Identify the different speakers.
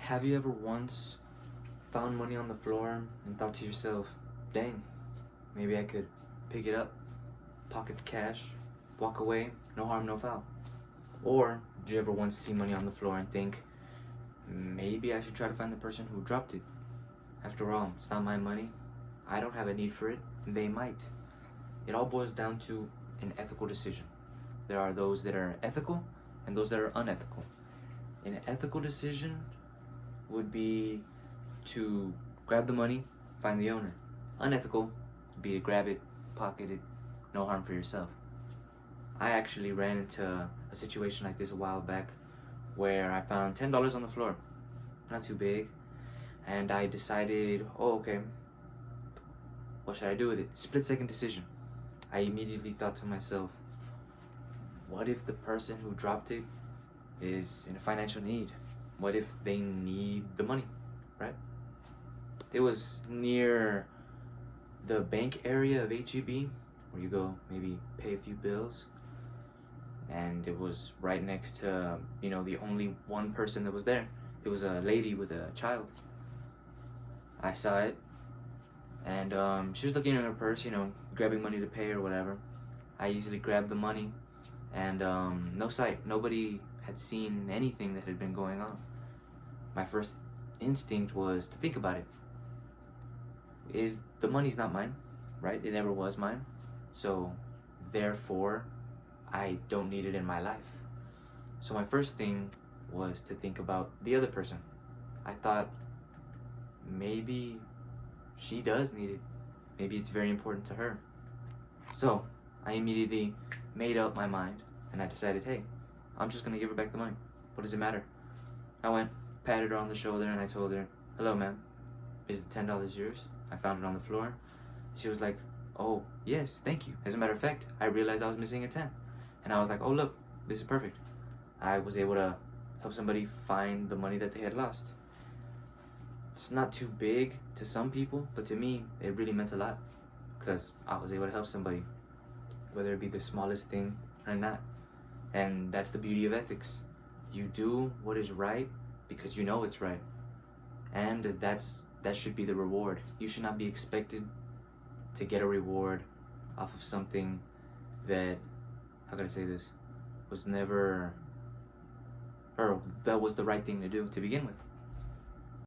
Speaker 1: Have you ever once found money on the floor and thought to yourself, dang, maybe I could pick it up, pocket the cash, walk away, no harm, no foul? Or did you ever once see money on the floor and think, maybe I should try to find the person who dropped it? After all, it's not my money. I don't have a need for it. They might. It all boils down to an ethical decision. There are those that are ethical and those that are unethical. An ethical decision would be to grab the money, find the owner. Unethical would be to grab it, pocket it, no harm for yourself. I actually ran into a situation like this a while back where I found $10 on the floor. Not too big. And I decided, oh, okay, what should I do with it? Split second decision. I immediately thought to myself, what if the person who dropped it is in a financial need? What if they need the money, right? It was near the bank area of HEB, where you go maybe pay a few bills. And it was right next to, the only one person that was there. It was a lady with a child. I saw it, and she was looking in her purse, grabbing money to pay or whatever. I easily grabbed the money, and no sight. Nobody had seen anything that had been going on. My first instinct was to think about it. The money's not mine, right? It never was mine. So, therefore, I don't need it in my life. So my first thing was to think about the other person. I thought, maybe she does need it. Maybe it's very important to her. So I immediately made up my mind and I decided, hey, I'm just gonna give her back the money. What does it matter? I went, patted her on the shoulder, and I told her, hello, ma'am. Is the $10 yours? I found it on the floor. She was like, oh, yes, thank you. As a matter of fact, I realized I was missing a 10. And I was like, oh, look, this is perfect. I was able to help somebody find the money that they had lost. It's not too big to some people, but to me, it really meant a lot because I was able to help somebody, whether it be the smallest thing or not. And that's the beauty of ethics. You do what is right because you know it's right. And that should be the reward. You should not be expected to get a reward off of something that, how can I say this, was never, or that was the right thing to do to begin with.